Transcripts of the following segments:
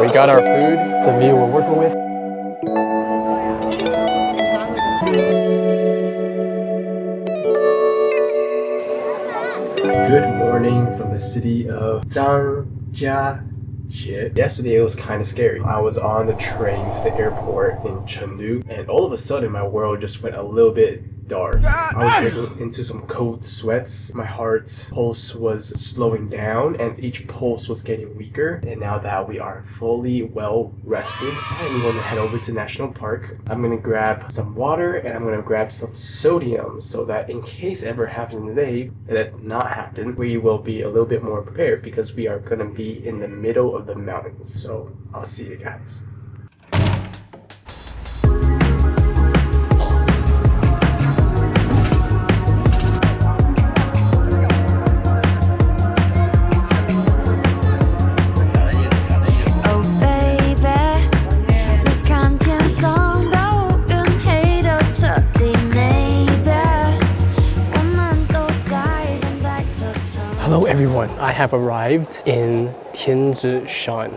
We got our food, the view we're working with. Good morning from the city of Zhangjiajie. Yesterday it was kind of scary. I was on the train to the airport in Chengdu, and all of a sudden my world just went a little bit dark. I was getting into some cold sweats. My heart pulse was slowing down and each pulse was getting weaker. And now that we are fully well rested, I'm going to head over to National Park. I'm going to grab some water and I'm going to grab some sodium so that in case ever happens today that not happen, we will be a little bit more prepared because we are going to be in the middle of the mountains. So I'll see you guys. Hello everyone, I have arrived in Tianzi.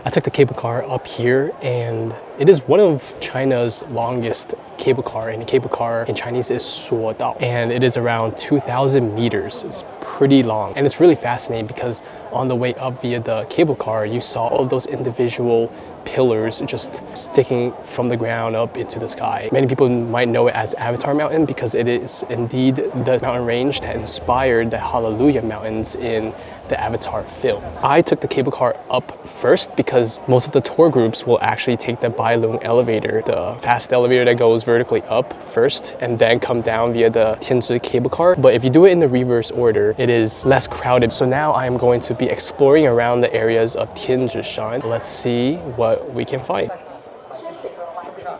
I took the cable car up here and it is one of China's longest cable car, and cable car in Chinese is 索道, and it is around 2,000 meters. It's pretty long and it's really fascinating because on the way up via the cable car you saw all of those individual pillars just sticking from the ground up into the sky. Many people might know it as Avatar Mountain because it is indeed the mountain range that inspired the Hallelujah Mountains in the Avatar film. I took the cable car up first because most of the tour groups will actually take the Bailong elevator, the fast elevator that goes vertically up first and then come down via the Tianzi cable car. But if you do it in the reverse order, it is less crowded. So now I am going to be exploring around the areas of Tianzi. Let's see what we can find.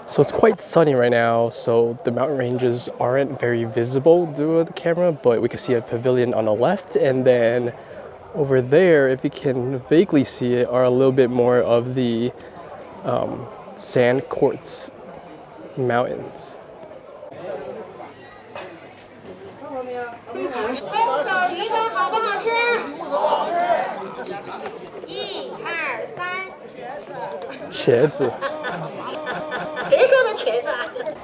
So it's quite sunny right now, so the mountain ranges aren't very visible through the camera, but we can see a pavilion on the left, and then over there, if you can vaguely see it, are a little bit more of the sand quartz mountains.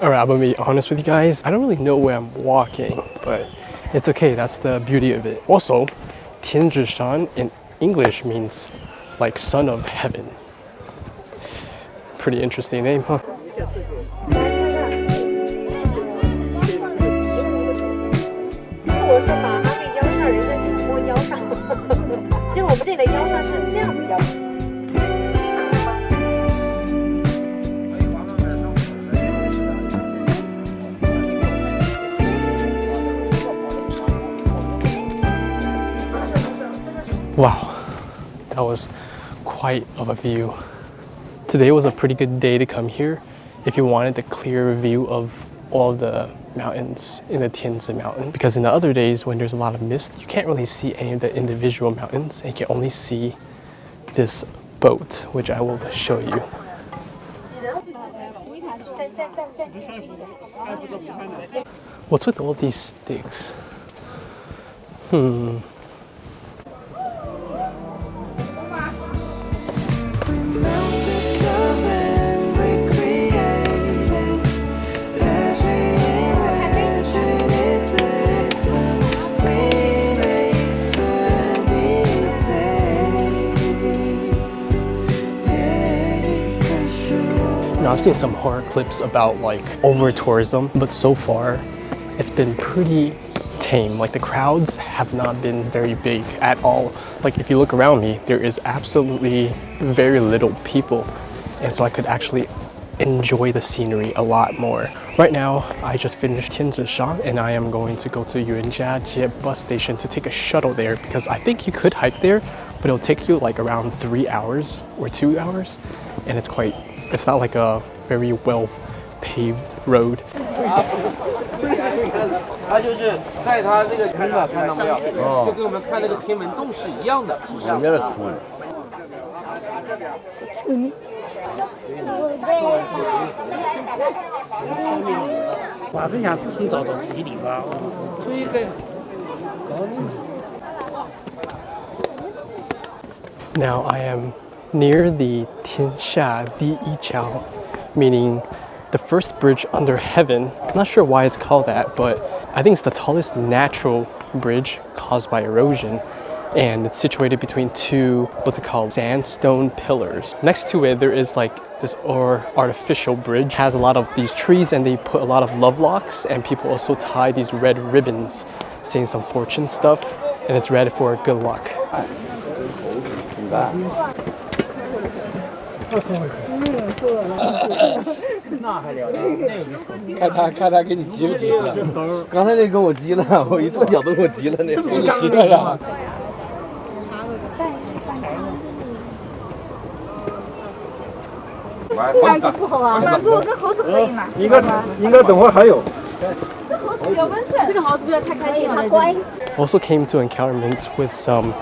Alright, I'm gonna be honest with you guys. I don't really know where I'm walking, but it's okay. That's the beauty of it. Also, Tianzi in English means like son of heaven. Pretty interesting name, huh? Wow, that was quite of a view. Today was a pretty good day to come here if you wanted a clear view of all the mountains in the Tianzi mountain, because in the other days when there's a lot of mist, you can't really see any of the individual mountains and you can only see this boat, which I will show you. What's with all these sticks? I've seen some horror clips about like over tourism, but so far it's been pretty tame. Like the crowds have not been very big at all. Like if you look around me, there is absolutely very little people, and so I could actually enjoy the scenery a lot more. Right now, I just finished Tianzi and I am going to go to Yunajiajie bus station to take a shuttle there because I think you could hike there, but it'll take you like around 3 hours or 2 hours, and it's not like a very well paved road. 它就是在它这个坑啊，看到没有？就跟我们看那个天门洞是一样的，是一样的坑。话分下自己找到自己地方，所以个高的。Now I am near the 天下第一桥, meaning the first bridge under heaven. I'm not sure why it's called that, but I think it's the tallest natural bridge caused by erosion. And it's situated between two, what's it called, sandstone pillars. Next to it, there is like this artificial bridge. It has a lot of these trees, and they put a lot of love locks, and people also tie these red ribbons saying some fortune stuff, and it's red for good luck. 看他给你急不急了？刚才那跟我急了，我一跺脚都给我急了，那给你急了呀。太伺候了，满猪跟猴子可以吗？应该等会儿还有。这猴子有温顺，这个猴子不要太开心了，它乖。Also came to encounterments with some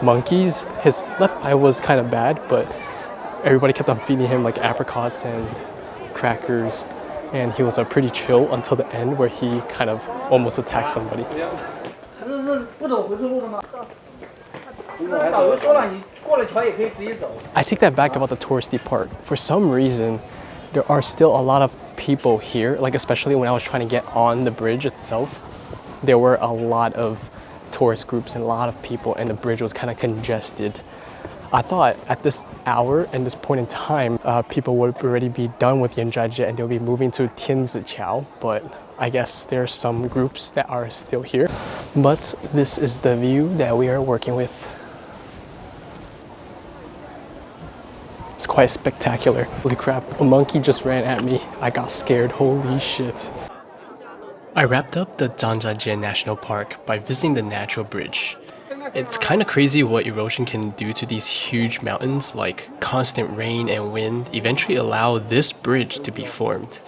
monkeys. His left eye was kind of bad, but everybody kept on feeding him like apricots and crackers, and he was pretty chill until the end where he kind of almost attacked somebody. 这是不走回头路的吗？导游说了，你过了桥也可以直接走。 I take that back about the touristy part. For some reason, there are still a lot of people here, like especially when I was trying to get on the bridge itself. There were a lot of tourist groups and a lot of people, and the bridge was kind of congested. I thought at this hour and this point in time, people would already be done with yangjjiajie and they'll be moving to tianzi, but I guess there are some groups that are still here. But this is the view that we are working with. It's quite spectacular. Holy crap, a monkey just ran at me. I got scared, holy shit. I wrapped up the Zhangjiajie National Park by visiting the natural bridge. It's kind of crazy what erosion can do to these huge mountains, like constant rain and wind eventually allow this bridge to be formed.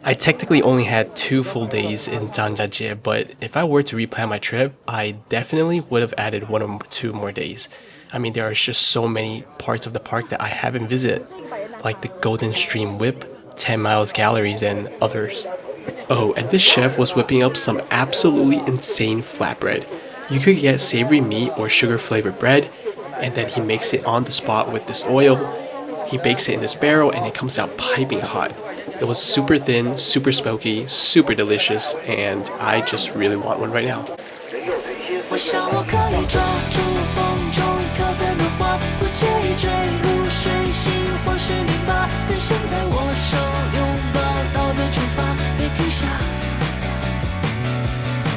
I technically only had 2 full days in Zhangjiajie, but if I were to replan my trip, I definitely would have added 1 or 2 more days. I mean, there are just so many parts of the park that I haven't visited, like the Golden Stream Whip, 10 Miles Galleries, and others. Oh, and this chef was whipping up some absolutely insane flatbread. You could get savory meat or sugar-flavored bread, and then he makes it on the spot with this oil. He bakes it in this barrel, and it comes out piping hot. It was super thin, super smoky, super delicious, and I just really want one right now. 我想我可以抓住风中飘散的花，不介意坠入水星或是泥巴，但现在握手拥抱道别出发，别停下。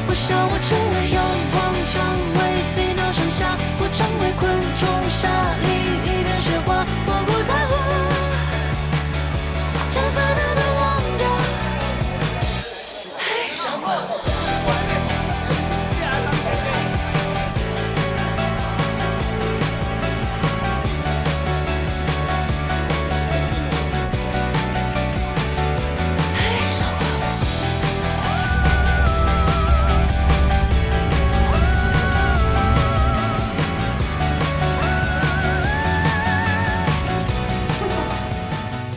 我想我成为阳光蔷薇，飞鸟上下，我成为昆虫沙粒，一片雪花，我不在乎，将烦恼都忘掉，嘿，少管我。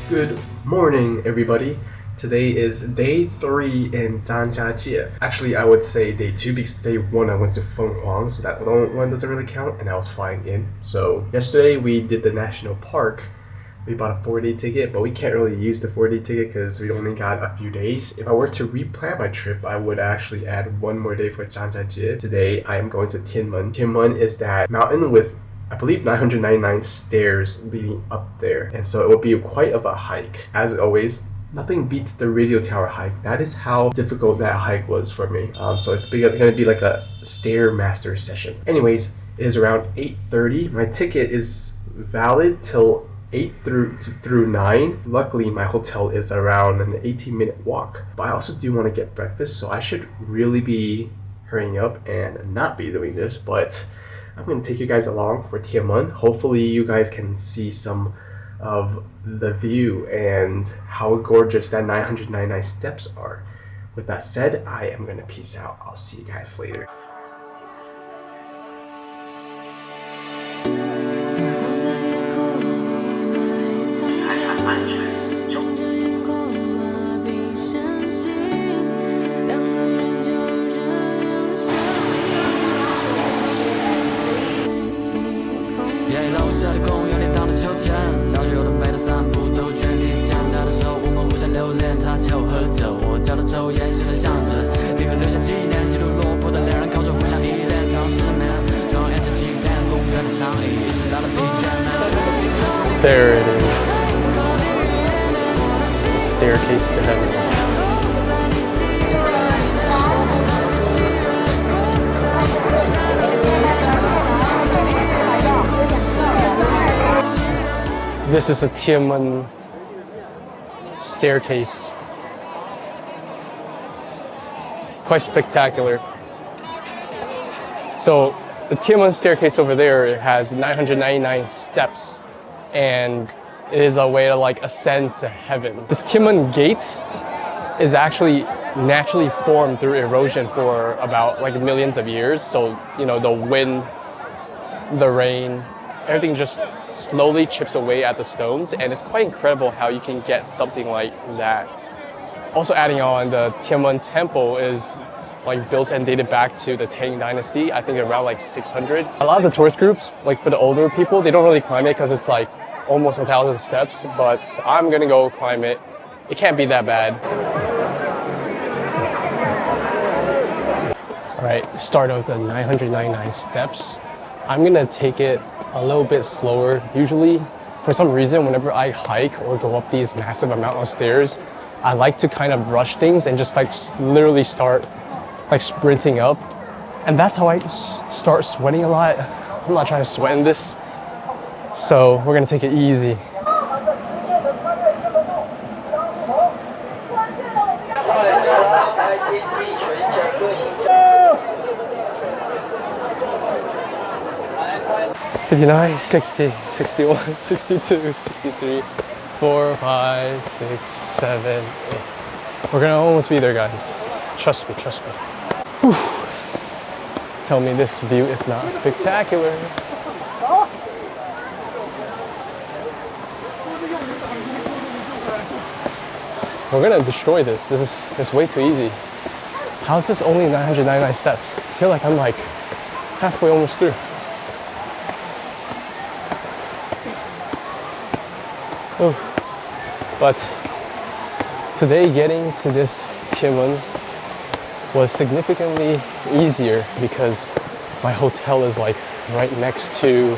Good morning, everybody. Today is day 3 in Zhangjiajie. Actually, I would say day 2 because day 1 I went to Fenghuang, so that one doesn't really count, and I was flying in. So yesterday we did the national park. We bought a 4-day ticket, but we can't really use the 4-day ticket because we only got a few days. If I were to replan my trip, I would actually add 1 more day for Zhangjiajie. Today I am going to Tianmen. Tianmen is that mountain with, I believe, 999 stairs leading up there, and so it will be quite of a hike. As always, nothing beats the radio tower hike. That is how difficult that hike was for me. So it's going to be like a stairmaster session. Anyways, it is around 8:30. My ticket is valid till 8 through 9. Luckily, my hotel is around an 18-minute walk. But I also do want to get breakfast, so I should really be hurrying up and not be doing this. But I'm going to take you guys along for Tianmen. Hopefully you guys can see some of the view and how gorgeous that 999 steps are. With that said, I am going to peace out. I'll see you guys later. There it is. Staircase to heaven. This is a tianmen staircase. Quite spectacular. So the tianmen staircase over there has 999 steps, and it is a way to like ascend to heaven. This tianmen gate is actually naturally formed through erosion for about like millions of years. So, you know, the wind, the rain, everything just slowly chips away at the stones, and it's quite incredible how you can get something like that. Also adding on, the Tianmen temple is like built and dated back to the Tang dynasty, I think around like 600. A lot of the tourist groups, like for the older people, they don't really climb it because it's like almost 1,000 steps, but I'm gonna go climb it. It can't be that bad. All right, start of the 999 steps. I'm gonna take it a little bit slower. Usually, for some reason, whenever I hike or go up these massive amount of stairs, I like to kind of rush things and just like literally start like sprinting up. And that's how I start sweating a lot. I'm not trying to sweat in this. So we're gonna take it easy. $59, $60, $61, $62, $63, $4, $5, $6, $7, $8. We're gonna almost be there, guys. Trust me, trust me. Whew. Tell me this view is not spectacular. We're gonna destroy this. This is way too easy. How is this only 999 steps? I feel like I'm like halfway almost through. Oh. But today getting to this tianmen was significantly easier because my hotel is like right next to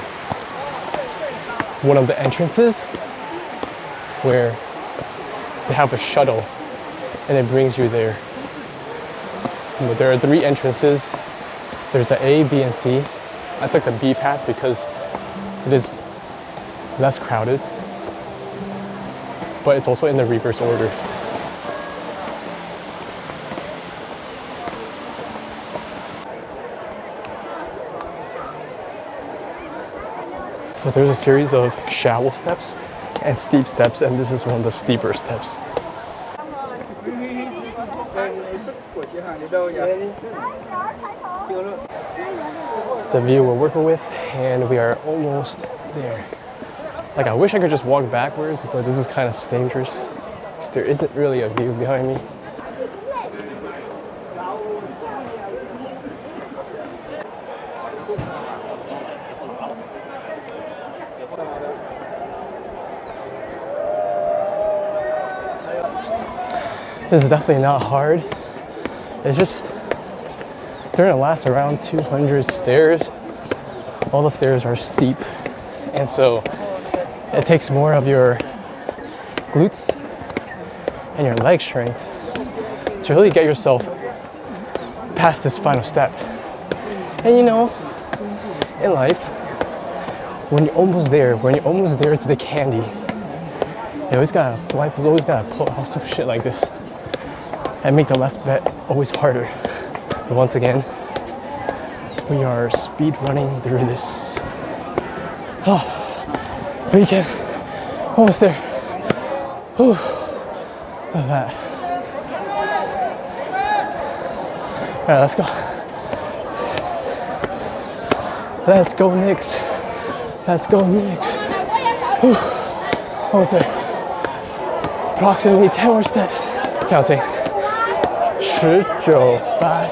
one of the entrances where they have a shuttle and it brings you there. But there are 3 entrances. There's an A, B, and C. I took the B path because it is less crowded, but it's also in the reverse order. So there's a series of shallow steps and steep steps, and this is one of the steeper steps. It's the view we're working with, and we are almost there. Like, I wish I could just walk backwards, but this is kind of dangerous because there isn't really a view behind me. This is definitely not hard. It's just, they're gonna last around 200 stairs. All the stairs are steep, and so it takes more of your glutes and your leg strength to really get yourself past this final step. And you know, in life, when you're almost there to the candy, life is always gotta pull off some shit like this and make the last bet always harder. But once again, we are speed running through this. Oh, we can, almost there. Whew, look at that. All right, let's go. Let's go, Knicks. Let's go, Knicks. Whew, almost there. Approximately 10 more steps. Counting. 10, 9, 8, 7, 6, 5,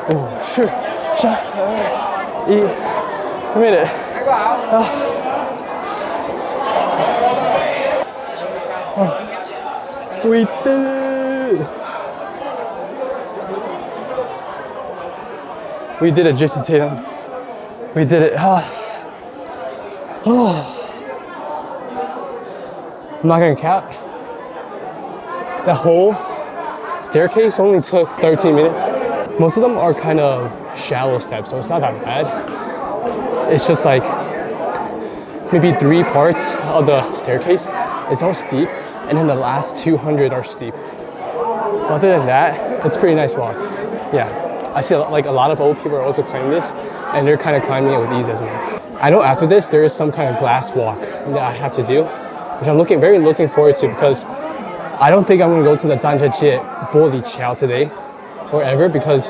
4, 3, 2, 1. A minute. Oh. We did it! We did it, Jason Tatum. We did it. Oh. I'm not gonna cap. The whole staircase only took 13 minutes. Most of them are kind of shallow steps, so it's not that bad. It's just like maybe 3 parts of the staircase is all steep, and then the last 200 are steep. Other than that, it's a pretty nice walk. Yeah, I see like a lot of old people are also climbing this, and they're kind of climbing it with ease as well. I know after this, there is some kind of glass walk that I have to do, which I'm very looking forward to, because I don't think I'm gonna go to the zhangjiajie Boli Qiao today or ever, because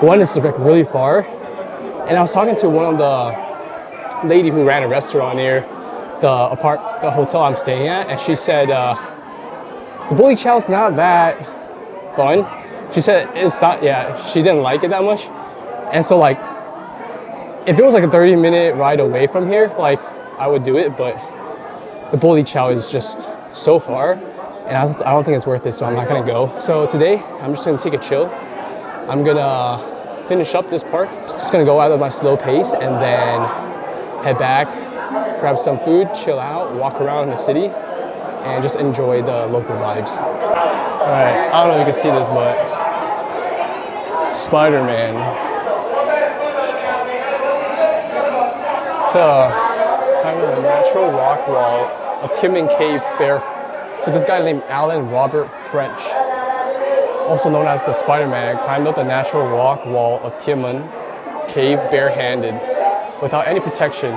one is like really far, and I was talking to one of the lady who ran a restaurant near the hotel I'm staying at, and she said the Boli Qiao is not that fun. She said it's not, yeah, she didn't like it that much. And so like, if it was like a 30-minute ride away from here, like I would do it, but the Boli Qiao is just so far, and I don't think it's worth it, so I'm not gonna go. So today, I'm just gonna take a chill. I'm gonna finish up this park. Just gonna go out at my slow pace and then head back, grab some food, chill out, walk around the city, and just enjoy the local vibes. All right, I don't know if you can see this, but Spider-Man. It's kind of a natural rock wall of Tianmen Cave Bear. So this guy named Alan Robert French, also known as the Spider-Man, climbed up the natural rock wall of Tianmen Cave barehanded, without any protection.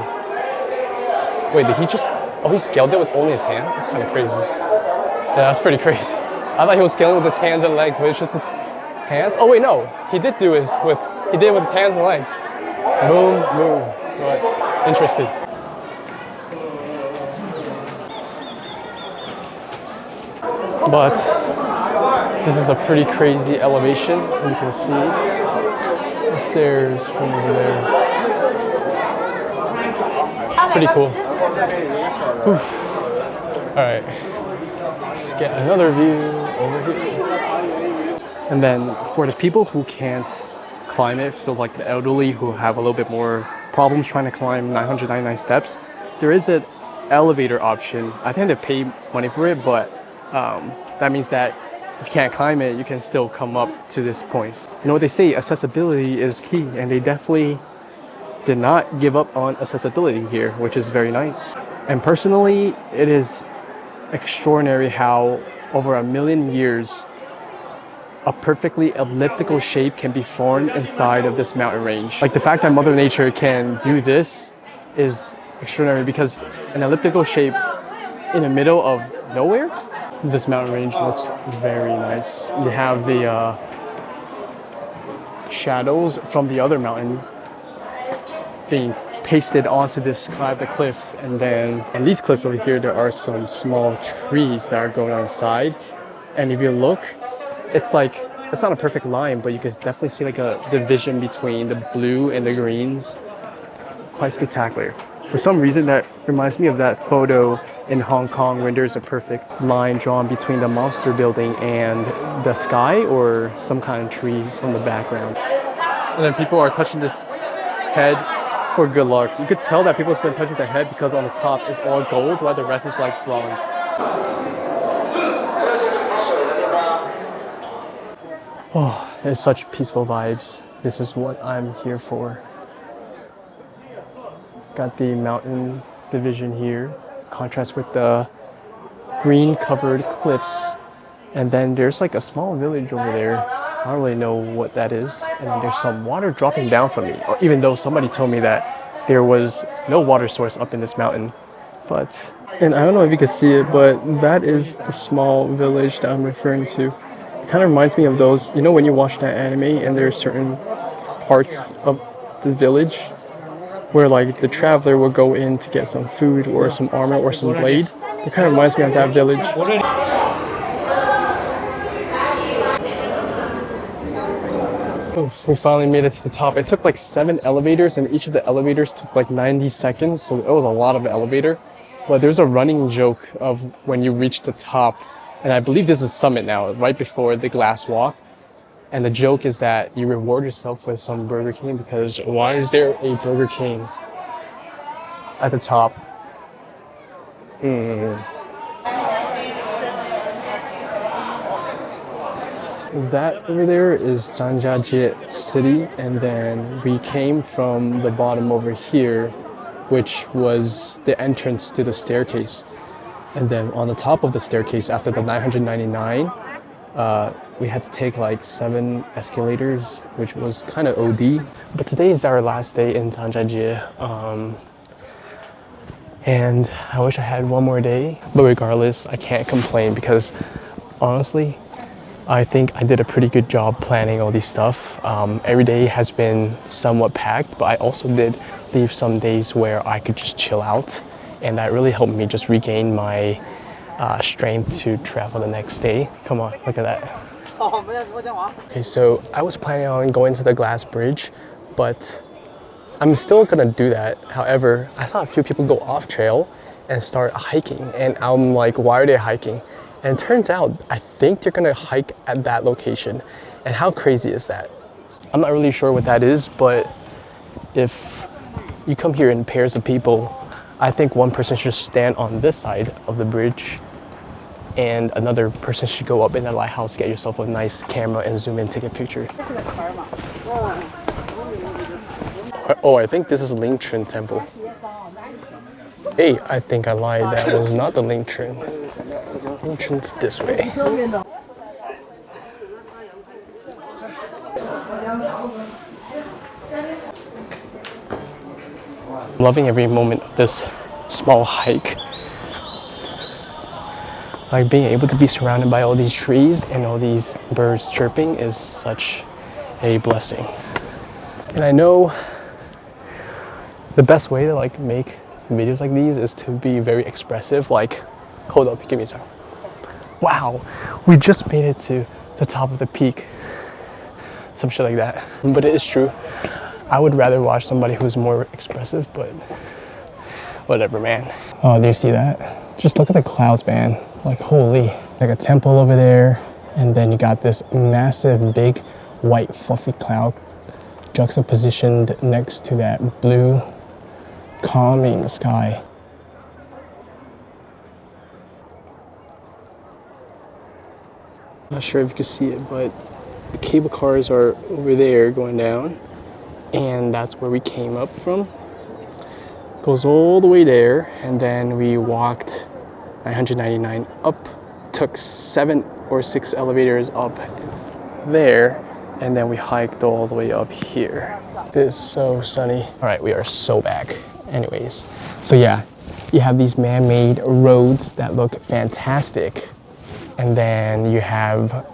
Wait, did he just? Oh, he scaled it with only his hands? That's kind of crazy. Yeah, that's pretty crazy. I thought he was scaling with his hands and legs, but it's just his hands. Oh wait, no, he did it with his hands and legs. Boom, boom. Right. Interesting. But this is a pretty crazy elevation. You can see the stairs from over there. Pretty cool. Oof. All right, let's get another view over here. And then for the people who can't climb it, so like the elderly who have a little bit more problems trying to climb 999 steps, there is an elevator option. I think they pay money for it, but that means that if you can't climb it, you can still come up to this point. You know what they say, accessibility is key, and they definitely did not give up on accessibility here, which is very nice. And personally, it is extraordinary how over 1 million years, a perfectly elliptical shape can be formed inside of this mountain range. Like the fact that Mother Nature can do this is extraordinary, because an elliptical shape in the middle of nowhere, this mountain range looks very nice. You have the shadows from the other mountain being pasted onto this side of the cliff, and then on these cliffs over here there are some small trees that are going on the side, and if you look, it's like, it's not a perfect line, but you can definitely see like a division between the blue and the greens. Quite spectacular. For some reason that reminds me of that photo in Hong Kong when there's a perfect line drawn between the monster building and the sky or some kind of tree from the background. And then people are touching this head for good luck. You could tell that people's been touching their head because on the top is all gold while the rest is like bronze. Oh, it's such peaceful vibes. This is what I'm here for. Got the mountain division here, contrast with the green covered cliffs. And then there's like a small village over there. I don't really know what that is. And then there's some water dropping down from me, even though somebody told me that there was no water source up in this mountain. And I don't know if you can see it, but that is the small village that I'm referring to. It kind of reminds me of those, you know, when you watch that anime and there's certain parts of the village where like the traveler will go in to get some food or some armor or some blade. It kind of reminds me of that village. Oh, we finally made it to the top. It took like 7 elevators, and each of the elevators took like 90 seconds, so it was a lot of elevator. But there's a running joke of when you reach the top, and I believe this is summit now, right before the glass walk. And the joke is that you reward yourself with some Burger King, because why is there a Burger King at the top? That over there is Zhangjiajie city, and then we came from the bottom over here, which was the entrance to the staircase. And then on the top of the staircase, after the 999, we had to take like 7 escalators, which was kind of OD. But today is our last day in Zhangjiajie, and I wish I had one more day. But regardless, I can't complain because honestly, I think I did a pretty good job planning all these stuff. Every day has been somewhat packed, but I also did leave some days where I could just chill out, and that really helped me just regain my strength to travel the next day. Come on, look at that. Okay, so I was planning on going to the glass bridge, but I'm still gonna do that. However, I saw a few people go off trail and start hiking, and I'm like, why are they hiking? And it turns out, I think they're gonna hike at that location. And how crazy is that? I'm not really sure what that is, but if you come here in pairs of people, I think one person should stand on this side of the bridge and another person should go up in the lighthouse, get yourself a nice camera and zoom in, take a picture. Oh, I think this is Lingchun Temple. Hey, I think I lied. That was not the Lingchun. Lingchun's this way. I'm loving every moment of this small hike. Like being able to be surrounded by all these trees and all these birds chirping is such a blessing. And I know the best way to like make videos like these is to be very expressive. Like, hold up, give me a second. Wow, we just made it to the top of the peak. Some shit like that. But it is true. I would rather watch somebody who's more expressive, but whatever, man. Oh, do you see that? Just look at the clouds, man. Like, holy. Like a temple over there, and then you got this massive, big, white, fluffy cloud juxtapositioned next to that blue, calming sky. I'm not sure if you can see it, but the cable cars are over there going down, and that's where we came up from. Goes all the way there, and then we walked 999 up, took 7 or 6 elevators up there, and then we hiked all the way up here. It is so sunny. All right, we are so back. Anyways, so yeah, you have these man-made roads that look fantastic, and then you have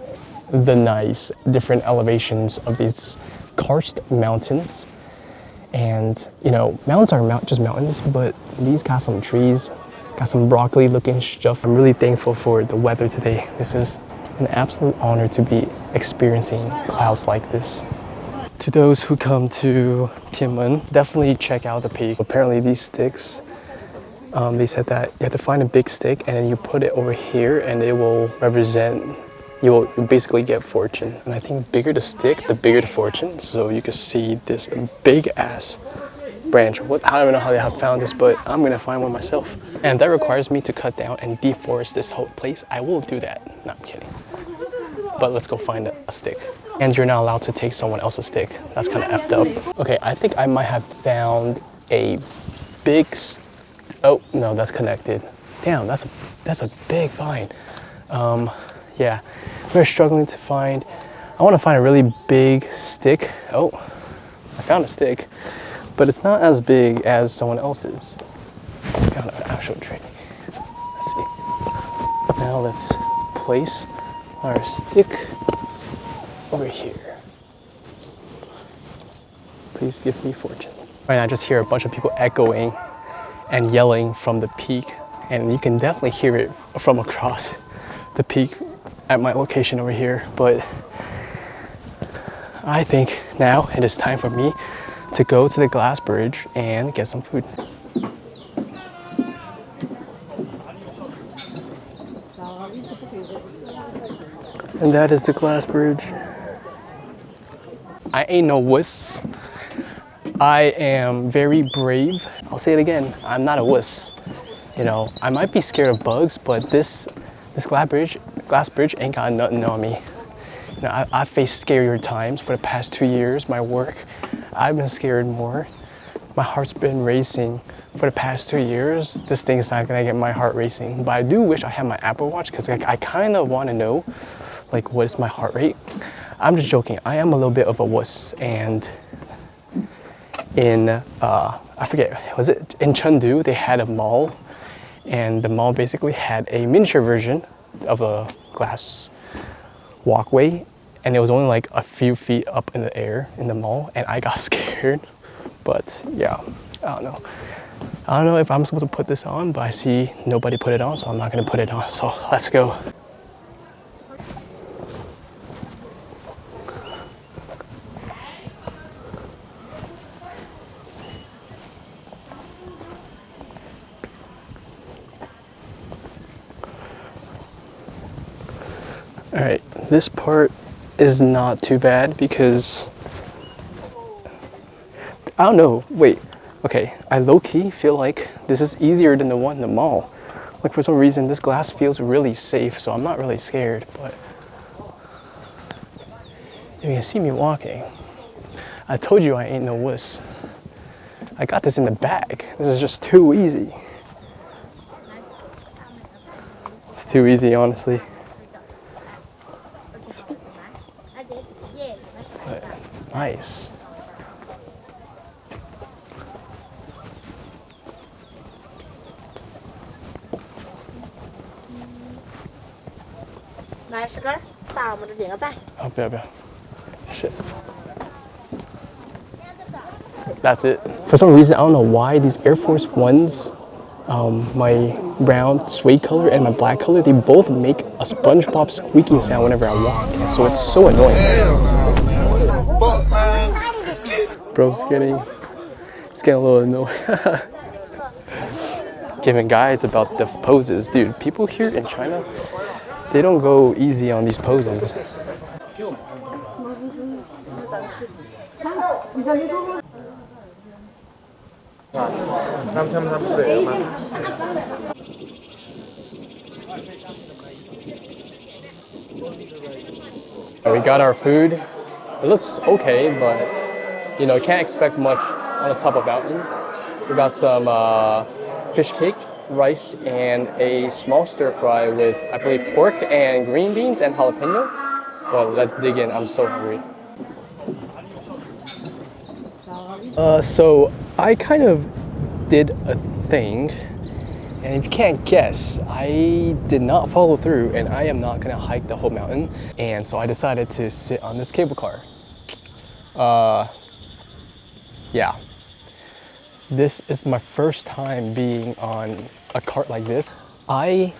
the nice different elevations of these karst mountains. And you know, mountains are just mountains, but these got some trees, got some broccoli looking stuff. I'm really thankful for the weather today. This is an absolute honor to be experiencing clouds like this. To those who come to Tianmen, definitely check out the peak. Apparently these sticks, they said that you have to find a big stick and then you put it over here and it will represent, you'll basically get fortune. And I think bigger the stick, the bigger the fortune. So you can see this big ass branch. I don't even know how they have found this, but I'm gonna find one myself. And that requires me to cut down and deforest this whole place. I will do that. No, I'm kidding. But let's go find a stick. And you're not allowed to take someone else's stick. That's kind of effed up. Okay, I think I might have found a big, oh no, that's connected. Damn, that's a big find. Yeah, we're struggling to find, I want to find a really big stick. Oh, I found a stick, but it's not as big as someone else's. I found an actual tree. Let's see. Now let's place our stick over here. Please give me fortune. Right now I just hear a bunch of people echoing and yelling from the peak, and you can definitely hear it from across the peak at my location over here. But I think now it is time for me to go to the glass bridge and get some food. And that is the glass bridge. I ain't no wuss. I am very brave. I'll say it again, I'm not a wuss. You know, I might be scared of bugs, but this glass bridge ain't got nothing on me. You know, I've faced scarier times for the past 2 years. My work, I've been scared more. My heart's been racing for the past 2 years. This thing's not gonna get my heart racing. But I do wish I had my Apple Watch because I kind of want to know, like, what is my heart rate. I'm just joking. I am a little bit of a wuss, and in I forget, was it in Chengdu? They had a mall, and the mall basically had a miniature version of a glass walkway, and it was only like a few feet up in the air in the mall, and I got scared. But yeah, I don't know. I don't know if I'm supposed to put this on, but I see nobody put it on, so I'm not gonna put it on. So let's go. All right, this part is not too bad because I don't know, wait, okay, I low-key feel like this is easier than the one in the mall. Like, for some reason, this glass feels really safe, so I'm not really scared, but you can see me walking. I told you I ain't no wuss. I got this in the bag. This is just too easy. It's too easy, honestly. Nice. Shit. That's it. For some reason, I don't know why these Air Force Ones, my brown suede color and my black color, they both make a SpongeBob squeaking sound whenever I walk. And so it's so annoying. Bro's getting a little annoying. Giving guides about the poses. Dude, people here in China, they don't go easy on these poses. We got our food. It looks okay, but you know, you can't expect much on the top of mountain. We got some fish cake, rice, and a small stir fry with, I believe, pork and green beans and jalapeno. But let's dig in. I'm so hungry. So I kind of did a thing, and if you can't guess, I did not follow through, and I am not gonna hike the whole mountain. And so I decided to sit on this cable car. Yeah. This is my first time being on a cart like this. I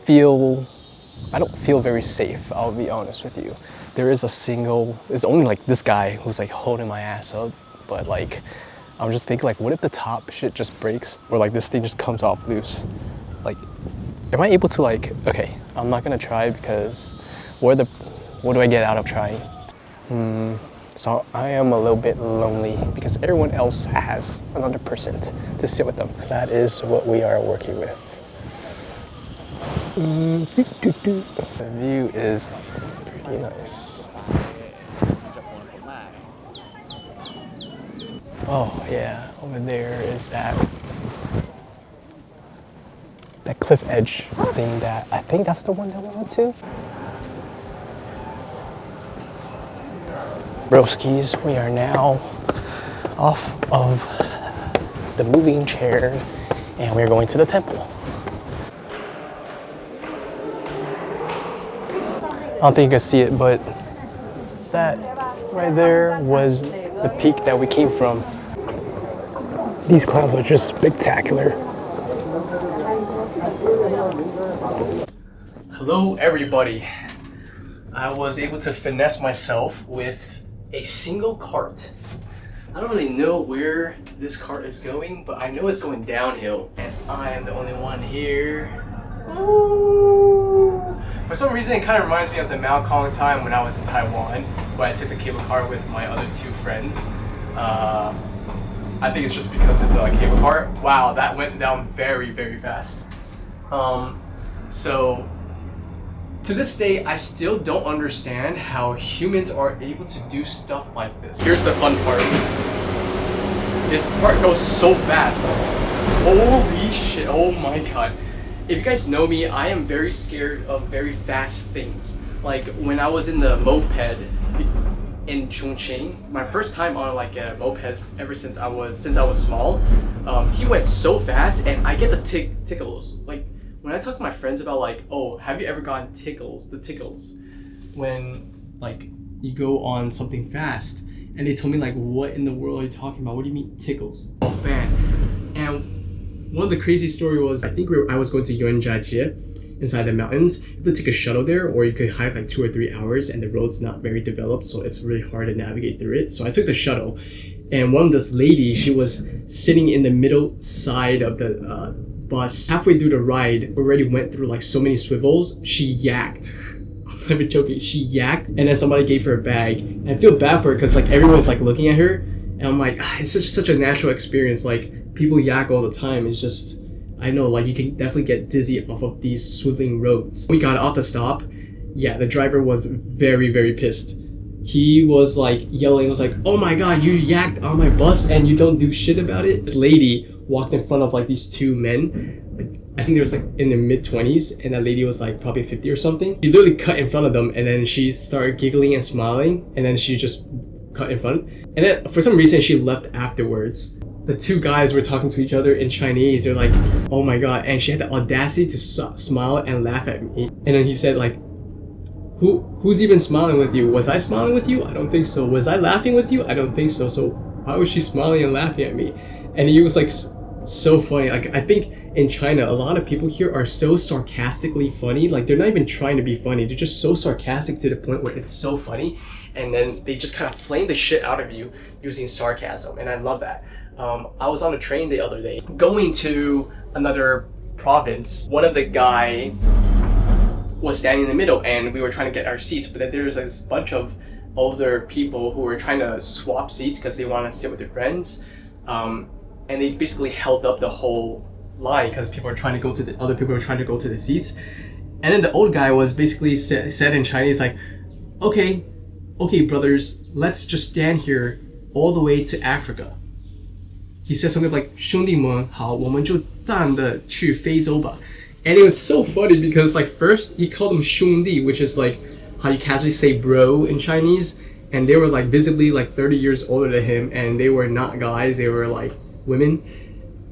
don't feel very safe, I'll be honest with you. It's only like this guy who's like holding my ass up, but like, I'm just thinking like, what if the top shit just breaks or like this thing just comes off loose? Like, am I able to like, okay, I'm not gonna try because what do I get out of trying? So I am a little bit lonely because everyone else has another person to sit with them. That is what we are working with. The view is pretty nice. Oh yeah, over there is that cliff edge thing that I think that's the one that we went to. Broskies, we are now off of the moving chair and we're going to the temple. I don't think you can see it, but that right there was the peak that we came from. These clouds are just spectacular. Hello everybody. I was able to finesse myself with a single cart. I don't really know where this cart is going, but I know it's going downhill, and I am the only one here. Ooh. For some reason, it kind of reminds me of the Mao Kong time when I was in Taiwan, where I took the cable car with my other two friends. I think it's just because it's a cable car. Wow, that went down very, very fast. So To this day, I still don't understand how humans are able to do stuff like this. Here's the fun part. This part goes so fast. Holy shit, oh my god. If you guys know me, I am very scared of very fast things. Like when I was in the moped in Chongqing, my first time on like a moped ever since I was small, he went so fast and I get the tickles. Like when I talk to my friends about like, oh, have you ever gotten the tickles when like you go on something fast, and they told me like, what in the world are you talking about? What do you mean tickles? Oh man. And one of the crazy story was, I think I was going to Yunajiajie inside the mountains. You could take a shuttle there, or you could hike like 2 or 3 hours, and the road's not very developed, so it's really hard to navigate through it. So I took the shuttle, and one of this lady, she was sitting in the middle side of the bus. Halfway through the ride, already went through like so many swivels, she yacked. I'm not even joking, she yacked, and then somebody gave her a bag. And I feel bad for her because like everyone's like looking at her, and I'm like, it's such a natural experience. Like people yak all the time. It's just, I know, like you can definitely get dizzy off of these swiveling roads. We got off the stop. Yeah, the driver was very, very pissed. He was like yelling, was like, oh my god, you yacked on my bus and you don't do shit about it. This lady walked in front of like these 2 men. Like, I think they was like in their mid-20s, and that lady was like probably 50 or something. She literally cut in front of them, and then she started giggling and smiling, and then she just cut in front. And then for some reason she left afterwards. The 2 guys were talking to each other in Chinese. They're like, oh my god. And she had the audacity to smile and laugh at me. And then he said like, who's even smiling with you? Was I smiling with you? I don't think so. Was I laughing with you? I don't think so. So why was she smiling and laughing at me? And he was like so funny. Like I think in China, a lot of people here are so sarcastically funny. Like they're not even trying to be funny. They're just so sarcastic to the point where it's so funny. And then they just kind of flame the shit out of you using sarcasm. And I love that. I was on a train the other day going to another province. One of the guy was standing in the middle, and we were trying to get our seats, but then there was this bunch of older people who were trying to swap seats because they want to sit with their friends, and they basically held up the whole line because people were trying to go to the other people were trying to go to the seats. And then the old guy was basically said in Chinese like, okay brothers, let's just stand here all the way to Africa. He said something like, 兄弟们好，我们就站着去非洲吧. And it was so funny because like first he called them 兄弟, which is like how you casually say bro in Chinese, and they were like visibly like 30 years older than him, and they were not guys, they were like women.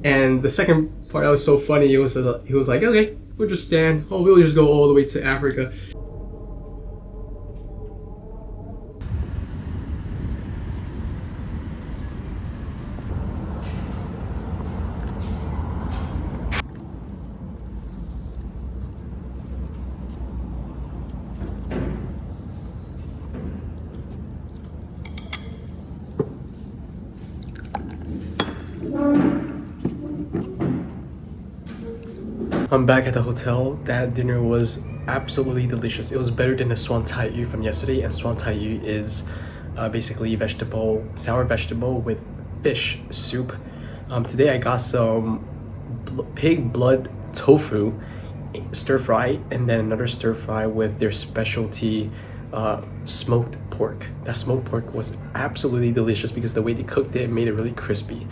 And the second part that was so funny, he was like, okay, we'll just stand, we'll just go all the way to Africa. I'm back at the hotel. That dinner was absolutely delicious. It was better than the zhangjiajie from yesterday, and zhangjiajie is basically sour vegetable with fish soup. Today I got some pig blood tofu stir fry, and then another stir fry with their specialty smoked pork. That smoked pork was absolutely delicious because the way they cooked it made it really crispy.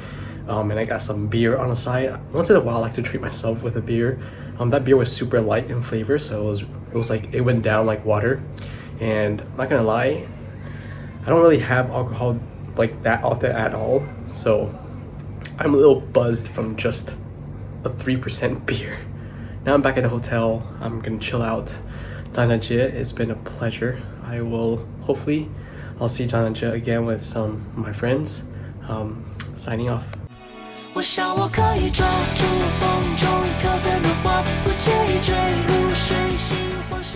And I got some beer on the side. Once in a while I like to treat myself with a beer. That beer was super light in flavor, so it was like, it went down like water. And I'm not gonna lie, I don't really have alcohol like that often at all, so I'm a little buzzed from just a 3% beer. Now I'm back at the hotel. I'm gonna chill out. Zhangjiajie, it's been a pleasure. I'll see Zhangjiajie again with some of my friends. Signing off. 我想我可以抓住风中飘散的花，不介意坠入水星或是